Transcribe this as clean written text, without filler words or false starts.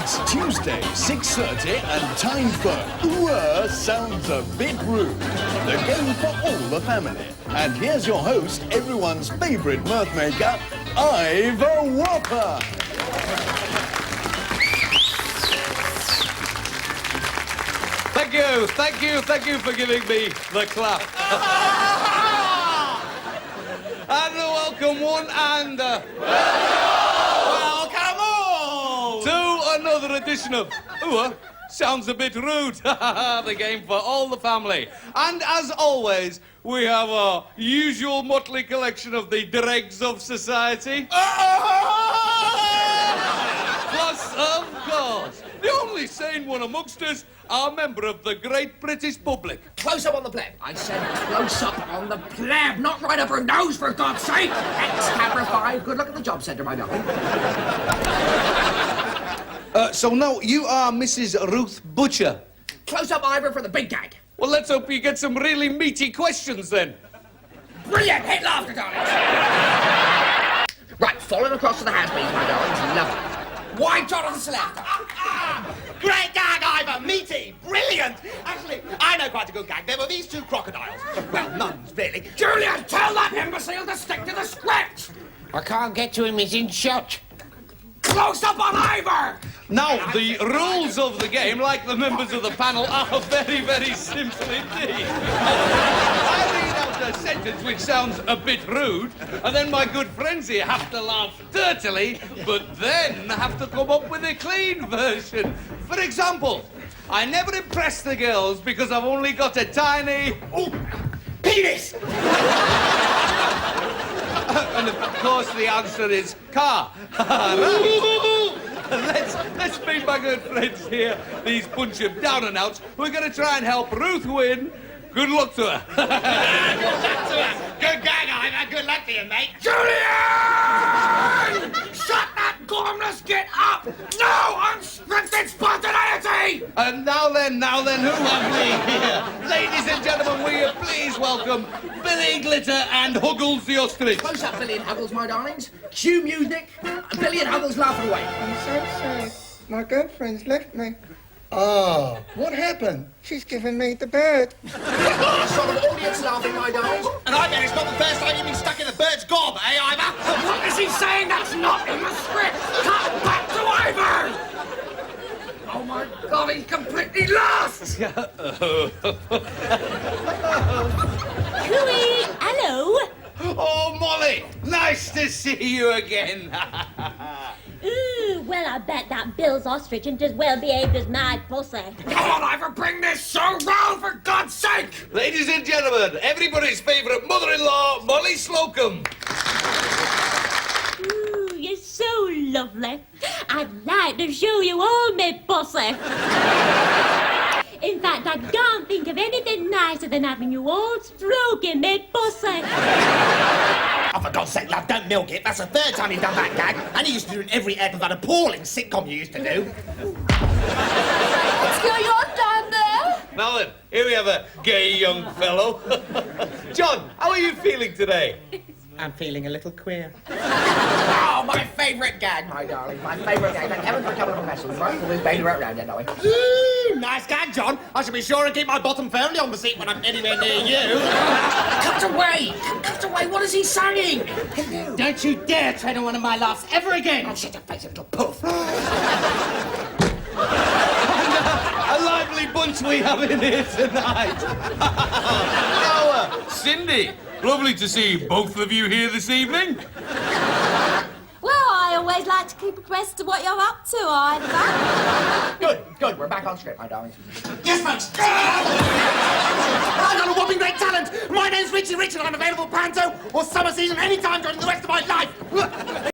It's Tuesday, 6:30, and time for Sounds a Bit Rude, the game for all the family. And here's your host, everyone's favourite mirth maker, Ivor Whopper. Thank you for giving me the clap. And welcome one and welcome all to another edition of Sounds a Bit Rude, the game for all the family. And as always, we have our usual motley collection of the dregs of society. Plus, of course, the only sane one amongst us, our member of the great British public. Close up on the pleb. I said close up on the pleb, not right up her nose, for God's sake. Ex-Cabra 5, good luck at the job centre, my darling. So now, you are Mrs. Ruth Butcher. Close up, Ivor, for the big gag. Well, let's hope you get some really meaty questions, then. Brilliant! Hit laughter, darlings. Right, falling across to the has-beens, my darlings. Lovely. Wide shot on the selector. Great gag, Ivor! Meaty! Brilliant! Actually, I know quite a good gag. There were these two crocodiles. Well, nuns, really. Julian, tell that imbecile to stick to the script! I can't get to him, he's in shot. Close up on Ivor! Now, the rules of the game, like the members of the panel, are very, very simple indeed. I read out a sentence which sounds a bit rude, and then my good friends here have to laugh dirtily, but then have to come up with a clean version. For example, I never impress the girls because I've only got a tiny... Penis! And of course the answer is car. Let's meet my good friends here, these bunch of down and outs. We're going to try and help Ruth win. Good luck to her. Good luck to her. Good gag, Ivor. Good luck to you, mate. Julian! Shut that gormless git up! No unscripted spontaneity! And now then, who have we here? Ladies and gentlemen, will you please welcome Billy Glitter and Huggles the Ostrich. Close up, Billy and Huggles, my darlings. Cue music. Billy and Huggles laughing away. I'm so sorry. My girlfriend's left me. Oh, what happened? She's given me the bird. Sort of audience laughing, my darlings. And I bet it's not the first time you've been stuck in a bird's gob, eh, Ivor? What is he saying? That's not in the script. Cut back to Ivor! Oh, my God, he's completely lost! Cooey, hello. Oh, Molly, nice to see you again. Ooh, well, I bet that Bill's ostrich ain't as well behaved as my pussy. Come on, Ivor, bring this show round, for God's sake! Ladies and gentlemen, everybody's favourite mother-in-law, Molly Slocum. Ooh, you're so lovely. I'd like to show you all me pussy. In fact, I can't think of anything nicer than having you all stroking me pussy. Oh, for God's sake, love, don't milk it. That's the third time you've done that gag. And you used to do it in every episode of that appalling sitcom you used to do. What's going on down there? Now then, here we have a gay young fellow. John, how are you feeling today? I'm feeling a little queer. Oh, my favourite gag, my darling. My favourite gag. Thank heaven for a couple of professionals, right? We'll be right round there, darling. Ooh, nice gag, John. I shall be sure and keep my bottom firmly on the seat when I'm anywhere near you. Cut away! Cut away! What is he saying? Don't you dare tread on one of my laughs ever again! Oh, shut your face, you little poof. A lively bunch we have in here tonight. Now, Cindy, lovely to see both of you here this evening. Well, I always like to keep abreast of what you're up to, Ivor. Good. We're back on script, my darlings. Yes, folks. I've got a whopping great talent. My name's Richie Rich, and I'm available panto or summer season any time during the rest of my life.